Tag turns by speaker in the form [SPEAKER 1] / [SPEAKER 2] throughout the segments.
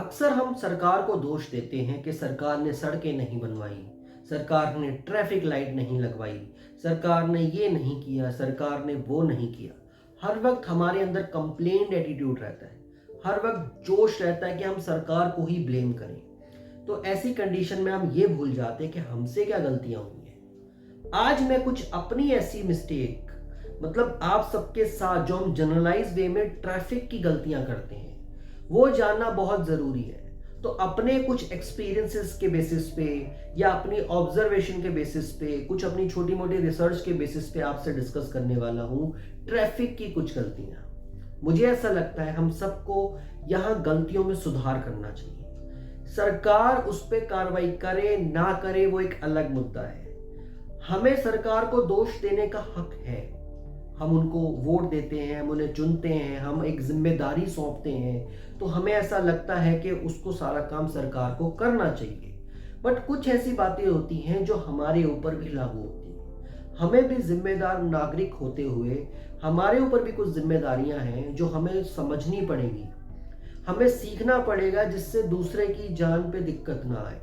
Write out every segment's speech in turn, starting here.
[SPEAKER 1] अक्सर हम सरकार को दोष देते हैं कि सरकार ने सड़कें नहीं बनवाई, सरकार ने ट्रैफिक लाइट नहीं लगवाई, सरकार ने ये नहीं किया, सरकार ने वो नहीं किया। हर वक्त हमारे अंदर कंप्लेंट एटीट्यूड रहता है, हर वक्त जोश रहता है कि हम सरकार को ही ब्लेम करें। तो ऐसी कंडीशन में हम ये भूल जाते हैं कि हमसे क्या गलतियां हुई हैं। आज मैं कुछ अपनी ऐसी मिस्टेक, मतलब आप सबके साथ जो हम जनरलाइज वे में ट्रैफिक की गलतियां करते हैं, वो जानना बहुत ज़रूरी है। तो अपने कुछ एक्सपीरियंसेस के बेसिस पे या अपनी ऑब्जर्वेशन के बेसिस पे, कुछ अपनी छोटी मोटी रिसर्च के बेसिस पे आपसे डिस्कस करने वाला हूँ ट्रैफिक की कुछ गलतियाँ। मुझे ऐसा लगता है हम सबको यहाँ गलतियों में सुधार करना चाहिए। सरकार उस पर कार्रवाई करे ना करे वो एक अलग मुद्दा है। हमें सरकार को दोष देने का हक है। हम उनको वोट देते हैं, हम उन्हें चुनते हैं, हम एक जिम्मेदारी सौंपते हैं, तो हमें ऐसा लगता है कि उसको सारा काम सरकार को करना चाहिए। बट कुछ ऐसी बातें होती हैं जो हमारे ऊपर भी लागू होती हैं। हमें भी जिम्मेदार नागरिक होते हुए हमारे ऊपर भी कुछ जिम्मेदारियां हैं जो हमें समझनी पड़ेगी, हमें सीखना पड़ेगा, जिससे दूसरे की जान पे दिक्कत ना आए।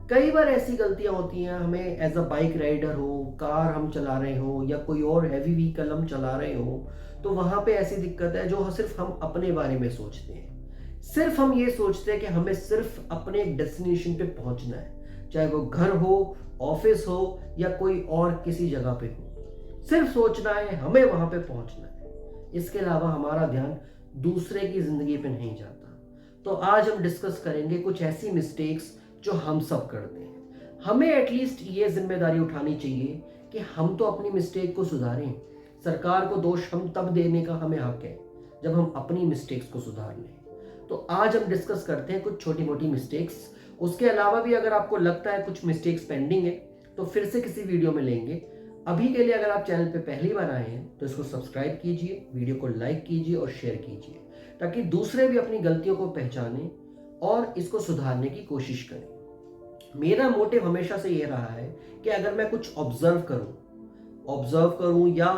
[SPEAKER 1] कई बार ऐसी गलतियां होती हैं, हमें एज अ बाइक राइडर हो, कार हम चला रहे हो या कोई और हैवी व्हीकल हम चला रहे हो, तो वहां पे ऐसी दिक्कत है जो सिर्फ हम अपने बारे में सोचते हैं। सिर्फ हम ये सोचते हैं कि हमें सिर्फ अपने डेस्टिनेशन पे पहुंचना है, चाहे वो घर हो, ऑफिस हो या कोई और किसी जगह पे हो। सिर्फ सोचना है, हमें वहां पे पहुंचना है। इसके अलावा हमारा ध्यान दूसरे की जिंदगी पे नहीं जाता। तो आज हम डिस्कस करेंगे कुछ ऐसी मिस्टेक्स जो हम सब करते हैं। हमें एटलीस्ट ये जिम्मेदारी उठानी चाहिए कि हम तो अपनी मिस्टेक को सुधारें। सरकार को दोष हम तब देने का हमें हक है जब हम अपनी मिस्टेक्स को सुधार लें। तो आज हम डिस्कस करते हैं कुछ छोटी मोटी मिस्टेक्स। उसके अलावा भी अगर आपको लगता है कुछ मिस्टेक्स पेंडिंग है तो फिर से किसी वीडियो में लेंगे। अभी के लिए अगर आप चैनल पे पहली बार आए हैं तो इसको सब्सक्राइब कीजिए, वीडियो को लाइक कीजिए और शेयर कीजिए, ताकि दूसरे भी अपनी गलतियों को पहचानें और इसको सुधारने की कोशिश करें। मेरा मोटिव हमेशा से ये रहा है कि अगर मैं कुछ ऑब्जर्व करूं या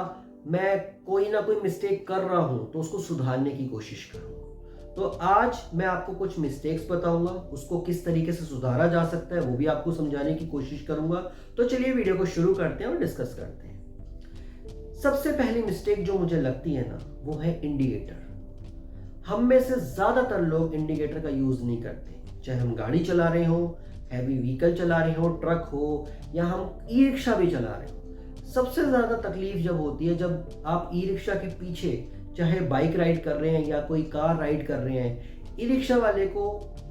[SPEAKER 1] मैं कोई ना कोई मिस्टेक कर रहा हूं तो उसको सुधारने की कोशिश करूं। तो आज मैं आपको कुछ मिस्टेक्स बताऊंगा, उसको किस तरीके से सुधारा जा सकता है वो भी आपको समझाने की कोशिश करूंगा। तो चलिए वीडियो को शुरू करते हैं और डिस्कस करते हैं। सबसे पहली मिस्टेक जो मुझे लगती है ना, वो है इंडिकेटर। हम में से ज्यादातर लोग इंडिकेटर का यूज नहीं करते, चाहे हम गाड़ी चला रहे हो, हैवी व्हीकल चला रहे हो, ट्रक हो या हम ई रिक्शा भी चला रहे हो। सबसे ज्यादा तकलीफ जब होती है जब आप ई रिक्शा के पीछे, चाहे बाइक राइड कर रहे हैं या कोई कार राइड कर रहे हैं, ई रिक्शा वाले को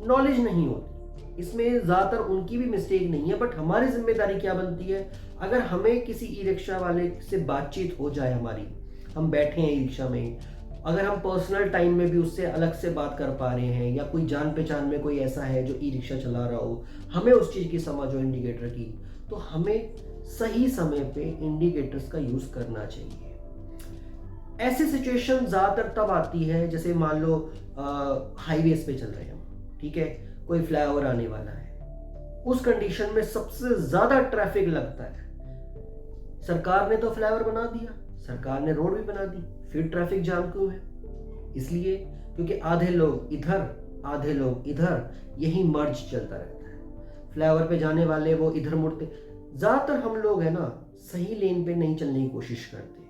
[SPEAKER 1] नॉलेज नहीं होती। इसमें ज्यादातर उनकी भी मिस्टेक नहीं है, बट हमारी जिम्मेदारी क्या बनती है, अगर हमें किसी ई रिक्शा वाले से बातचीत हो जाए, हमारी हम बैठे हैं ई रिक्शा में, अगर हम पर्सनल टाइम में भी उससे अलग से बात कर पा रहे हैं या कोई जान पहचान में कोई ऐसा है जो ई रिक्शा चला रहा हो, हमें उस चीज़ की समझ हो इंडिकेटर की, तो हमें सही समय पे इंडिकेटर्स का यूज़ करना चाहिए। ऐसी सिचुएशन ज़्यादातर तब आती है जैसे मान लो हाईवेज पे चल रहे हैं हम, ठीक है, कोई फ्लाईओवर आने वाला है। उस कंडीशन में सबसे ज़्यादा ट्रैफिक लगता है। सरकार ने तो फ्लाईओवर बना दिया, सरकार ने रोड भी बना दी, फिर ट्रैफिक जाम क्यों है? इसलिए क्योंकि आधे लोग इधर आधे लोग इधर, यही मर्ज चलता रहता है। फ्लाईओवर पे जाने वाले वो इधर मुड़ते। ज्यादातर हम लोग है ना सही लेन पे नहीं चलने की कोशिश करते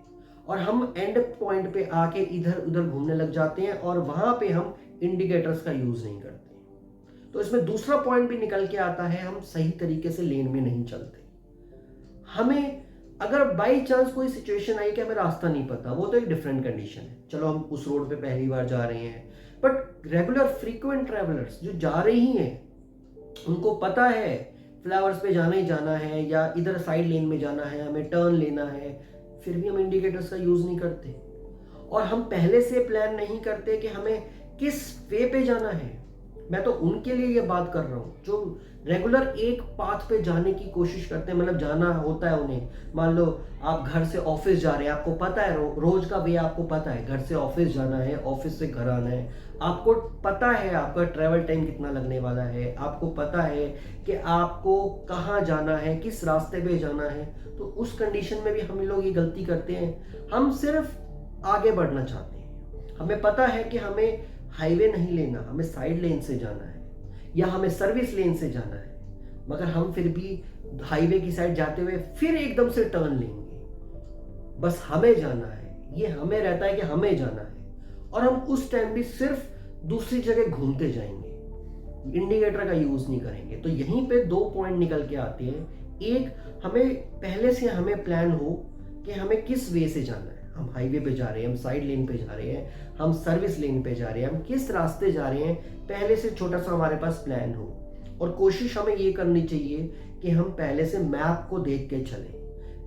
[SPEAKER 1] और हम एंड पॉइंट पे आके इधर उधर घूमने लग जाते हैं और वहां पे हम इंडिकेटर्स का यूज नहीं करते। तो इसमें दूसरा पॉइंट भी निकल के आता है, हम सही तरीके से लेन में नहीं चलते। हमें अगर बाई चांस कोई सिचुएशन आई कि हमें रास्ता नहीं पता, वो तो एक डिफरेंट कंडीशन है, चलो हम उस रोड पे पहली बार जा रहे हैं। बट रेगुलर फ्रीक्वेंट ट्रैवलर्स जो जा रही हैं, उनको पता है फ्लावर्स पे जाना ही जाना है या इधर साइड लेन में जाना है, हमें टर्न लेना है, फिर भी हम इंडिकेटर्स का यूज नहीं करते। और हम पहले से प्लान नहीं करते कि हमें किस वे पे जाना है। मैं तो उनके लिए ये बात कर रहा हूँ जो रेगुलर एक पाथ पे जाने की कोशिश करते हैं, मतलब जाना होता है उन्हें। मान लो आप घर से ऑफिस जा रहे हैं, आपको पता है रोज का वे आपको पता है, घर से ऑफिस जाना है, ऑफिस से घर आना है, आपको पता है आपका ट्रैवल टाइम कितना लगने वाला है, आपको पता है कि आपको कहाँ जाना है, किस रास्ते पे जाना है। तो उस कंडीशन में भी हम लोग ये गलती करते हैं, हम सिर्फ आगे बढ़ना चाहते हैं। हमें पता है कि हमें हाईवे नहीं लेना, हमें साइड लेन से जाना है या हमें सर्विस लेन से जाना है, मगर हम फिर भी हाईवे की साइड जाते हुए फिर एकदम से टर्न लेंगे। बस हमें जाना है, ये हमें रहता है कि हमें जाना है, और हम उस टाइम भी सिर्फ दूसरी जगह घूमते जाएंगे, इंडिकेटर का यूज नहीं करेंगे। तो यहीं पे 2 पॉइंट निकल के आते हैं। एक, हमें पहले से हमें प्लान हो कि हमें किस वे से जाना है, हम हाईवे पे जा रहे हैं, हम साइड लेन पे जा रहे हैं, हम सर्विस लेन पे जा रहे हैं, हम किस रास्ते जा रहे हैं, पहले से छोटा सा हमारे पास प्लान हो। और कोशिश हमें ये करनी चाहिए कि हम पहले से मैप को देख के चलें।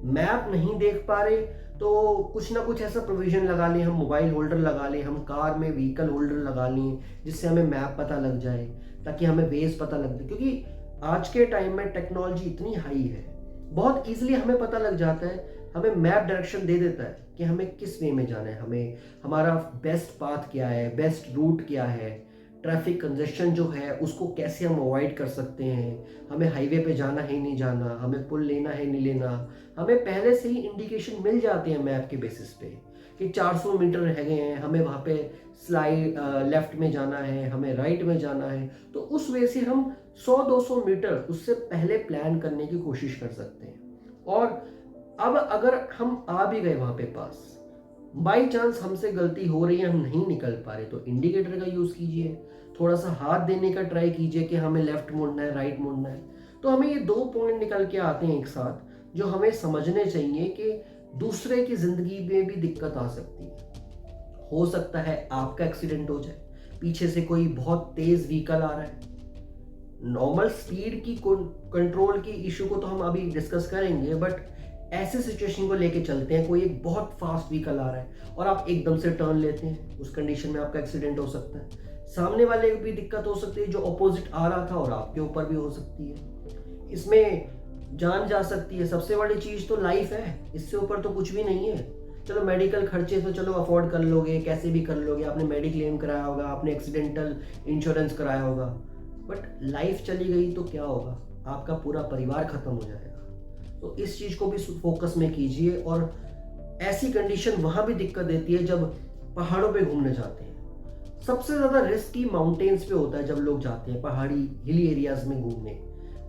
[SPEAKER 1] मैप नहीं देख पा रहे तो कुछ ना कुछ ऐसा प्रोविजन लगा लें, हम मोबाइल होल्डर लगा लें, हम कार में व्हीकल होल्डर लगा लें, जिससे हमें मैप पता लग जाए, ताकि हमें वेज पता लग जाए। क्योंकि आज के टाइम में टेक्नोलॉजी इतनी हाई है, बहुत इजीली हमें पता लग जाता है, हमें मैप डायरेक्शन दे देता है कि हमें किस वे में जाना है, हमें हमारा बेस्ट पाथ क्या है, बेस्ट रूट क्या है, ट्रैफिक कंजेशन जो है उसको कैसे हम अवॉइड कर सकते हैं, हमें हाईवे पे जाना है नहीं जाना, हमें पुल लेना है नहीं लेना। हमें पहले से ही इंडिकेशन मिल जाते हैं मैप के बेसिस पे कि 400 मीटर रह गए हैं, हमें वहाँ पे स्लाइड लेफ्ट में जाना है, हमें राइट में जाना है। तो उस वे से हम 100-200 मीटर उससे पहले प्लान करने की कोशिश कर सकते हैं। और अब अगर हम आ भी गए वहाँ पे पास, बाई चांस हमसे गलती हो रही है, हम नहीं निकल पा रहे, तो इंडिकेटर का यूज़ कीजिए, थोड़ा सा हाथ देने का ट्राई कीजिए कि हमें लेफ्ट मुड़ना है, राइट मुड़ना है। तो हमें ये 2 पॉइंट निकल के आते हैं एक साथ, जो हमें समझने चाहिए कि दूसरे की ज़िंदगी में भी दिक्कत आ सकती है। हो सकता है आपका एक्सीडेंट हो जाए, पीछे से कोई बहुत तेज़ व्हीकल आ रहा है। नॉर्मल स्पीड की कंट्रोल की इशू को तो हम अभी डिस्कस करेंगे, बट ऐसे सिचुएशन को लेके चलते हैं, कोई एक बहुत फास्ट व्हीकल आ रहा है और आप एकदम से टर्न लेते हैं, उस कंडीशन में आपका एक्सीडेंट हो सकता है। सामने वाले को भी दिक्कत हो सकती है, जो अपोजिट आ रहा था, और आपके ऊपर भी हो सकती है। इसमें जान जा सकती है। सबसे बड़ी चीज़ तो लाइफ है, इससे ऊपर तो कुछ भी नहीं है। चलो मेडिकल खर्चे तो चलो अफोर्ड कर लोगे, कैसे भी कर लोगे, आपने मेडिक्लेम कराया होगा, आपने एक्सीडेंटल इंश्योरेंस कराया होगा, बट लाइफ चली गई तो क्या होगा, आपका पूरा परिवार खत्म हो जाएगा। तो इस चीज़ को भी फोकस में कीजिए। और ऐसी कंडीशन वहाँ भी दिक्कत देती है जब पहाड़ों पे घूमने जाते हैं। सबसे ज़्यादा रिस्की माउंटेन्स पे होता है जब लोग जाते हैं पहाड़ी हिली एरियाज में घूमने।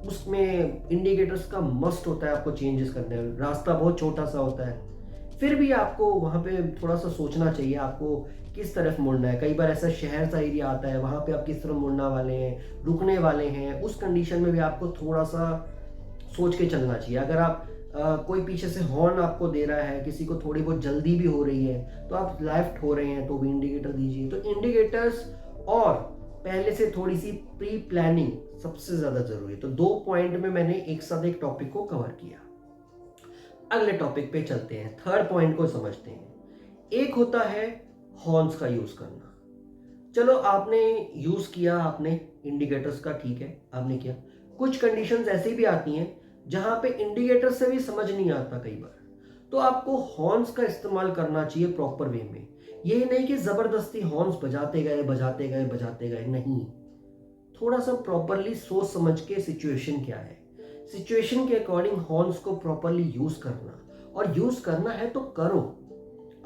[SPEAKER 1] उसमें इंडिकेटर्स का मस्ट होता है आपको चेंजेस करने में, रास्ता बहुत छोटा सा होता है, फिर भी आपको वहाँ पे थोड़ा सा सोचना चाहिए आपको किस तरफ मुड़ना है। कई बार ऐसा शहर सा एरिया आता है, वहाँ पे आप किस तरफ मुड़ना वाले हैं, रुकने वाले हैं, उस कंडीशन में भी आपको थोड़ा सा सोच के चलना चाहिए। अगर आप कोई पीछे से हॉर्न आपको दे रहा है, किसी को थोड़ी बहुत जल्दी भी हो रही है, तो आप लेफ्ट हो रहे हैं तो भी इंडिकेटर दीजिए। तो इंडिकेटर्स और पहले से थोड़ी सी प्री प्लानिंग सबसे ज़्यादा ज़रूरी है। तो 2 पॉइंट में मैंने एक साथ एक टॉपिक को कवर किया। अगले टॉपिक पे चलते हैं, थर्ड पॉइंट को समझते हैं। एक होता है हॉर्न्स का यूज़ करना। चलो आपने यूज़ किया, आपने इंडिकेटर्स का, ठीक है, आपने किया। कुछ कंडीशंस ऐसी भी आती हैं जहां पे इंडिकेटर से भी समझ नहीं आता कई बार, तो आपको हॉर्न्स का इस्तेमाल करना चाहिए प्रॉपर वे में। ये नहीं कि ज़बरदस्ती हॉर्न्स बजाते गए बजाते गए बजाते गए, नहीं। थोड़ा सा प्रॉपरली सोच समझ के सिचुएशन क्या है, सिचुएशन के अकॉर्डिंग हॉर्न्स को प्रॉपरली यूज़ करना, और यूज़ करना है तो करो।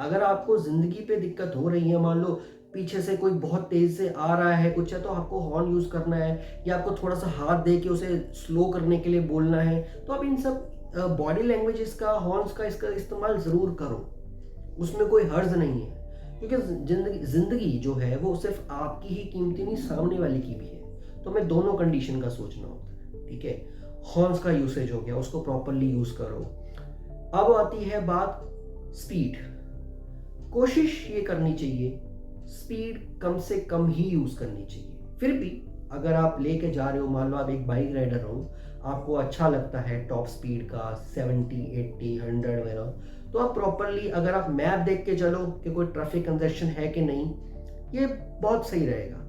[SPEAKER 1] अगर आपको ज़िंदगी पे दिक्कत हो रही है, मान लो पीछे से कोई बहुत तेज से आ रहा है कुछ है, तो आपको हॉर्न यूज़ करना है, या आपको थोड़ा सा हाथ दे के उसे स्लो करने के लिए बोलना है, तो आप इन सब बॉडी लैंग्वेजेस का, हॉर्न्स का इसका इस्तेमाल ज़रूर करो, उसमें कोई हर्ज नहीं है। क्योंकि ज़िंदगी जो है वो सिर्फ आपकी ही कीमती नहीं, सामने वाले की भी है। तो हमें दोनों कंडीशन का सोचना होता है, ठीक है। हॉर्न्स का यूसेज हो गया, उसको प्रॉपरली यूज़ करो। अब आती है बात स्पीड। कोशिश ये करनी चाहिए स्पीड कम से कम ही यूज़ करनी चाहिए। फिर भी अगर आप लेके जा रहे हो, मान लो आप एक बाइक राइडर हो, आपको अच्छा लगता है टॉप स्पीड का 70, 80, 100 वगैरह, तो आप प्रॉपरली, अगर आप मैप देख के चलो कि कोई ट्रैफिक कंजेशन है कि नहीं, ये बहुत सही रहेगा।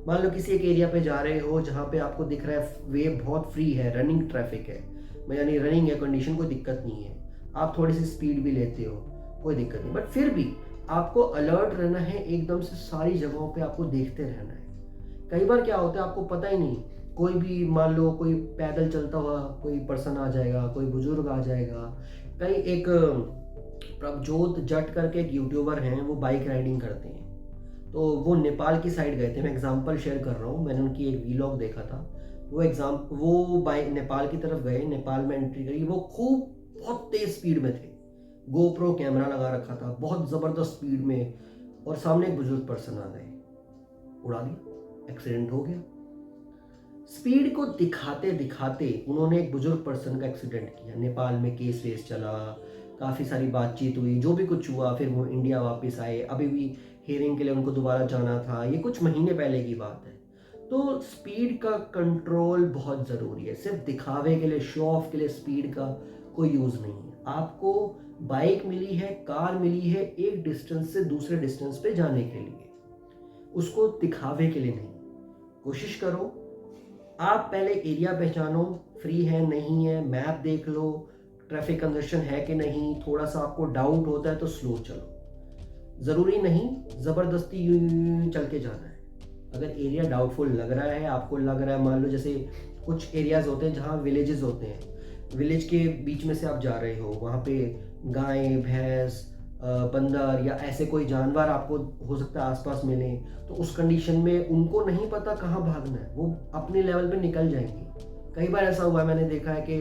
[SPEAKER 1] मान लो किसी एक एरिया पे जा रहे हो जहाँ पे आपको दिख रहा है वे बहुत फ्री है, रनिंग ट्रैफिक है, यानी रनिंग है कंडीशन, कोई दिक्कत नहीं है, आप थोड़ी सी स्पीड भी लेते हो, कोई दिक्कत नहीं, बट फिर भी आपको अलर्ट रहना है, एकदम से सारी जगहों पे आपको देखते रहना है। कई बार क्या होता है आपको पता ही नहीं, कोई भी मान लो कोई पैदल चलता हुआ कोई पर्सन आ जाएगा, कोई बुजुर्ग आ जाएगा। कई एक प्रभजोत जट करके एक यूट्यूबर हैं, वो बाइक राइडिंग करते हैं, तो वो नेपाल की साइड गए थे। मैं एग्जांपल शेयर कर रहा हूँ, मैंने उनकी एक वीलॉग देखा था। वो बाय नेपाल की तरफ गए, नेपाल में एंट्री करी, वो खूब बहुत तेज स्पीड में थे, गोप्रो कैमरा लगा रखा था, बहुत ज़बरदस्त स्पीड में, और सामने एक बुजुर्ग पर्सन आ गए, उड़ा दिया, एक्सीडेंट हो गया। स्पीड को दिखाते दिखाते उन्होंने एक बुजुर्ग पर्सन का एक्सीडेंट किया। नेपाल में केस वेस चला, काफ़ी सारी बातचीत हुई, जो भी कुछ हुआ, फिर वो इंडिया वापस आए, अभी भी हियरिंग के लिए उनको दोबारा जाना था, ये कुछ महीने पहले की बात है। तो स्पीड का कंट्रोल बहुत ज़रूरी है। सिर्फ दिखावे के लिए, शो ऑफ के लिए स्पीड का कोई यूज़ नहीं है। आपको बाइक मिली है, कार मिली है एक डिस्टेंस से दूसरे डिस्टेंस पे जाने के लिए, उसको दिखावे के लिए नहीं। कोशिश करो, आप पहले एरिया पहचानो, फ्री है नहीं है, मैप देख लो, ट्रैफिक कंजेशन है कि नहीं, थोड़ा सा आपको डाउट होता है तो स्लो चलो। ज़रूरी नहीं ज़बरदस्ती यूं यूं यूं चल के जाना है। अगर एरिया डाउटफुल लग रहा है, आपको लग रहा है, मान लो जैसे कुछ एरियाज़ होते हैं जहाँ विलेजेस होते हैं, विलेज के बीच में से आप जा रहे हो, वहाँ पे गाय भैंस बंदर या ऐसे कोई जानवर आपको हो सकता है आसपास मिले, तो उस कंडीशन में उनको नहीं पता कहाँ भागना है, वो अपने लेवल पे निकल जाएंगे। कई बार ऐसा हुआ है, मैंने देखा है कि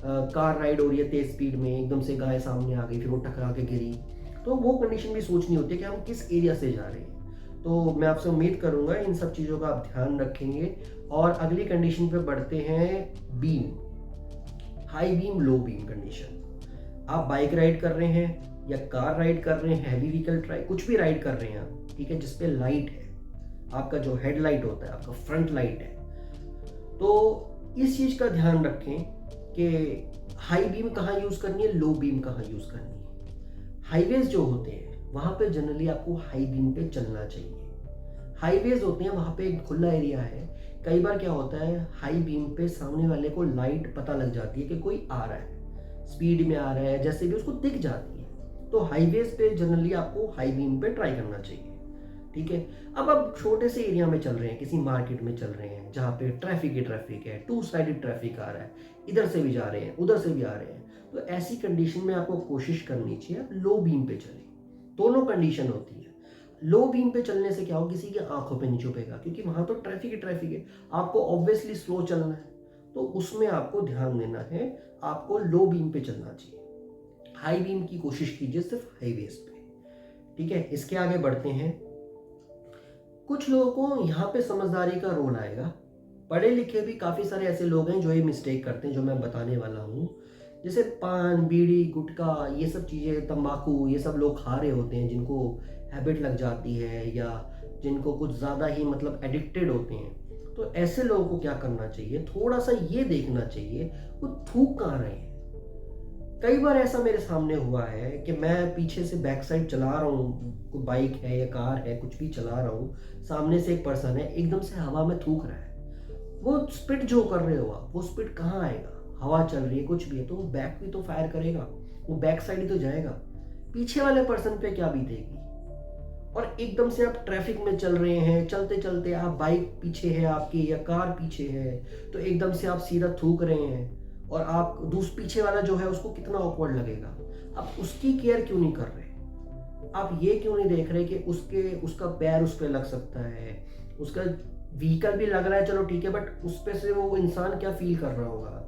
[SPEAKER 1] कार राइड हो रही है तेज स्पीड में, एकदम से गाय सामने आ गई, फिर वो टकरा के गिरी। तो वो कंडीशन भी सोचनी होती है कि हम किस एरिया से जा रहे हैं। तो मैं आपसे उम्मीद करूंगा इन सब चीज़ों का आप ध्यान रखेंगे। और अगली कंडीशन पे बढ़ते हैं, beam, high beam low beam condition. आप बाइक राइड कर रहे हैं या कार राइड कर रहे हैं, हैवी व्हीकल कुछ भी राइड कर रहे हैं आप, ठीक है, जिसपे लाइट है, आपका जो हेडलाइट होता है, आपका फ्रंट लाइट है, तो इस चीज का ध्यान रखें कि हाई बीम कहाँ यूज करनी है, लो बीम कहाँ यूज करनी है। हाईवेज जो होते हैं वहां पे जनरली आपको हाई बीम पे चलना चाहिए। हाईवेज होते हैं, वहां पे एक खुला एरिया है, कई बार क्या होता है, हाई बीम पे सामने वाले को लाइट पता लग जाती है कि कोई आ रहा है, स्पीड में आ रहा है, जैसे भी उसको दिख जाती है। तो हाईवेज पे जनरली आपको हाई बीम पे ट्राई करना चाहिए, ठीक है। अब आप छोटे से एरिया में चल रहे हैं, किसी मार्केट में चल रहे हैं जहाँ पे ट्रैफिक ही ट्रैफिक है, टू साइडेड ट्रैफिक आ रहा है, इधर से भी जा रहे हैं उधर से भी आ रहे हैं, तो ऐसी कंडीशन में आपको कोशिश करनी चाहिए लो बीम पे चले। दोनों कंडीशन होती है। लो बीम पे चलने से क्या हो, किसी की आंखों पे नहीं चुभेगा, क्योंकि वहां तो ट्रैफिक ही ट्रैफिक है, आपको ऑब्वियसली स्लो चलना है, तो उसमें आपको ध्यान देना है, आपको लो बीम पे चलना चाहिए। हाई बीम की कोशिश कीजिए सिर्फ हाईवेज पे, ठीक है। इसके आगे बढ़ते हैं। कुछ लोगों को यहाँ पे समझदारी का रोल आएगा। पढ़े लिखे भी काफ़ी सारे ऐसे लोग हैं जो ये मिस्टेक करते हैं जो मैं बताने वाला हूँ। जैसे पान, बीड़ी, गुटखा, ये सब चीज़ें, तंबाकू, ये सब लोग खा रहे होते हैं, जिनको हैबिट लग जाती है या जिनको कुछ ज़्यादा ही मतलब एडिक्टेड होते हैं। तो ऐसे लोगों को क्या करना चाहिए, थोड़ा सा ये देखना चाहिए वो थूक कहाँ रहे हैं। कई बार ऐसा मेरे सामने हुआ है कि मैं पीछे से बैक साइड चला रहा हूँ, कोई बाइक है या कार है, कुछ भी चला रहा हूँ, सामने से एक पर्सन है, एकदम से हवा में थूक रहा है। वो स्पीड जो कर रहे हो आप, वो स्पीड कहाँ आएगा, हवा चल रही है, कुछ भी है, तो वो बैक भी तो फायर करेगा, वो बैक साइड ही तो जाएगा, पीछे वाले पर्सन पे क्या बीतेगी। और एकदम से आप ट्रैफिक में चल रहे हैं, चलते चलते आप, बाइक पीछे है आपकी या कार पीछे है, तो एकदम से आप सीधा थूक रहे हैं, और आप पीछे वाला जो है उसको कितना ऑकवर्ड लगेगा। आप उसकी केयर क्यों नहीं कर रहे, आप ये क्यों नहीं देख रहे कि उसका पैर उस पर लग सकता है, उसका व्हीकल भी लग रहा है, चलो ठीक है, बट उस पे से वो इंसान क्या फील कर रहा होगा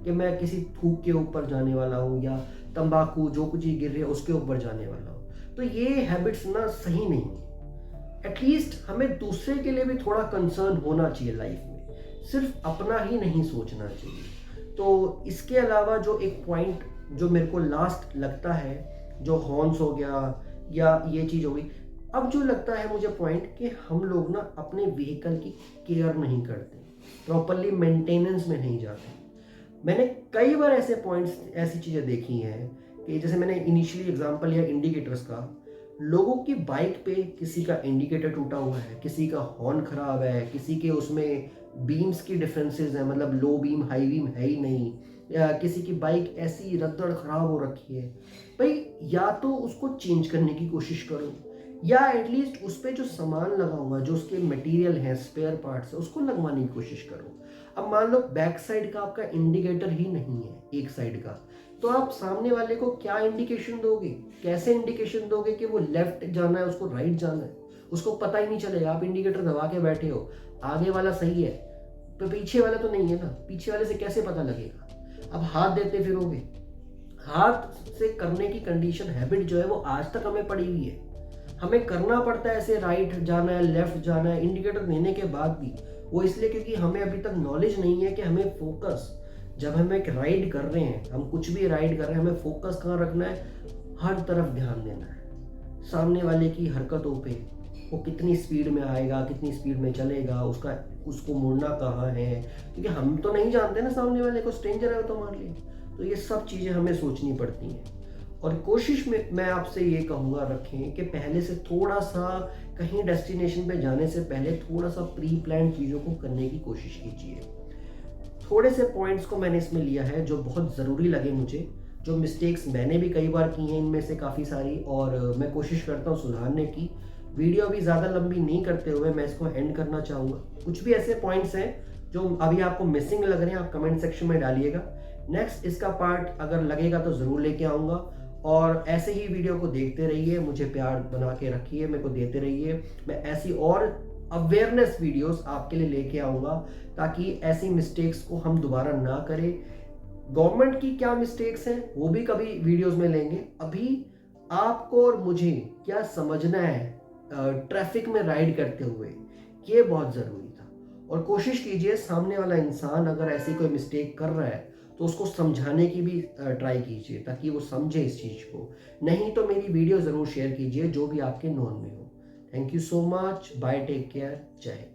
[SPEAKER 1] कि मैं किसी थूक के ऊपर जाने वाला हूँ या तंबाकू जो कुछ ही गिर रही है उसके ऊपर जाने वाला हूँ। तो ये हैबिट्स ना सही नहीं है। एटलीस्ट हमें दूसरे के लिए भी थोड़ा कंसर्न होना चाहिए लाइफ में, सिर्फ अपना ही नहीं सोचना चाहिए। तो इसके अलावा जो एक पॉइंट जो मेरे को लास्ट लगता है, जो हॉर्न्स हो गया या ये चीज़ हो गई, अब जो लगता है मुझे पॉइंट कि हम लोग ना अपने व्हीकल की केयर नहीं करते, प्रॉपरली मेंटेनेंस में नहीं जाते। मैंने कई बार ऐसे पॉइंट्स, ऐसी चीज़ें देखी हैं कि जैसे मैंने इनिशियली एग्जांपल लिया इंडिकेटर्स का, लोगों की बाइक पे किसी का इंडिकेटर टूटा हुआ है, किसी का हॉर्न खराब है, किसी के उसमें बीम्स की डिफरेंसेस हैं, मतलब लो बीम हाई बीम है ही नहीं, या किसी की बाइक ऐसी रद्दड़ खराब हो रखी है। भाई या तो उसको चेंज करने की कोशिश करो, या एटलीस्ट उस पर जो सामान लगा हुआ, जो उसके मटेरियल है, स्पेयर पार्ट्स है, उसको लगवाने की कोशिश करो। अब मान लो बैक साइड का आपका इंडिकेटर ही नहीं है, एक साइड का, तो आप सामने वाले को क्या इंडिकेशन दोगे, कैसे इंडिकेशन दोगे कि वो लेफ्ट जाना है उसको राइट जाना है। उसको पता ही नहीं चलेगा। आप इंडिकेटर दबा के बैठे हो, आगे वाला सही है तो पीछे वाला तो नहीं है ना, पीछे वाले से कैसे पता लगेगा। अब हाथ देते फिरोगे, हाथ से करने की कंडीशन, हैबिट जो है वो आज तक हमें पड़ी हुई है। हमें करना पड़ता है ऐसे, राइट जाना है, लेफ्ट जाना है इंडिकेटर देने के बाद भी। वो इसलिए क्योंकि हमें अभी तक नॉलेज नहीं है कि हमें फोकस, जब हम एक राइड कर रहे हैं, हम कुछ भी राइड कर रहे हैं, हमें फोकस कहाँ रखना है, हर तरफ ध्यान देना है। सामने वाले की हरकतों पे, वो कितनी स्पीड में आएगा, कितनी स्पीड में चलेगा, उसको मुड़ना कहाँ है, क्योंकि हम तो नहीं जानते ना सामने वाले को, स्ट्रेंजर है तो मान लिया। तो ये सब चीज़ें हमें सोचनी पड़ती हैं। और कोशिश में मैं आपसे ये कहूँगा रखें कि पहले से थोड़ा सा, कहीं डेस्टिनेशन पे जाने से पहले थोड़ा सा प्री प्लान चीज़ों को करने की कोशिश कीजिए। थोड़े से पॉइंट्स को मैंने इसमें लिया है जो बहुत ज़रूरी लगे मुझे, जो मिस्टेक्स मैंने भी कई बार की हैं इनमें से काफ़ी सारी, और मैं कोशिश करता हूँ सुधारने की। वीडियो अभी ज़्यादा लंबी नहीं करते हुए मैं इसको एंड करना चाहूँगा। कुछ भी ऐसे पॉइंट्स हैं जो अभी आपको मिसिंग लग रहे हैं, आप कमेंट सेक्शन में डालिएगा। नेक्स्ट इसका पार्ट अगर लगेगा तो ज़रूर लेके आऊँगा। और ऐसे ही वीडियो को देखते रहिए, मुझे प्यार बना के रखिए, मेरे को देते रहिए। मैं ऐसी और अवेयरनेस वीडियोस आपके लिए लेके आऊँगा ताकि ऐसी मिस्टेक्स को हम दोबारा ना करें। गवर्नमेंट की क्या मिस्टेक्स हैं वो भी कभी वीडियोस में लेंगे। अभी आपको और मुझे क्या समझना है ट्रैफिक में राइड करते हुए, ये बहुत ज़रूरी था। और कोशिश कीजिए सामने वाला इंसान अगर ऐसी कोई मिस्टेक कर रहा है तो उसको समझाने की भी ट्राई कीजिए ताकि वो समझे इस चीज़ को। नहीं तो मेरी वीडियो ज़रूर शेयर कीजिए जो भी आपके नॉन में हो। Thank you so much, bye, take care, जय हिंद।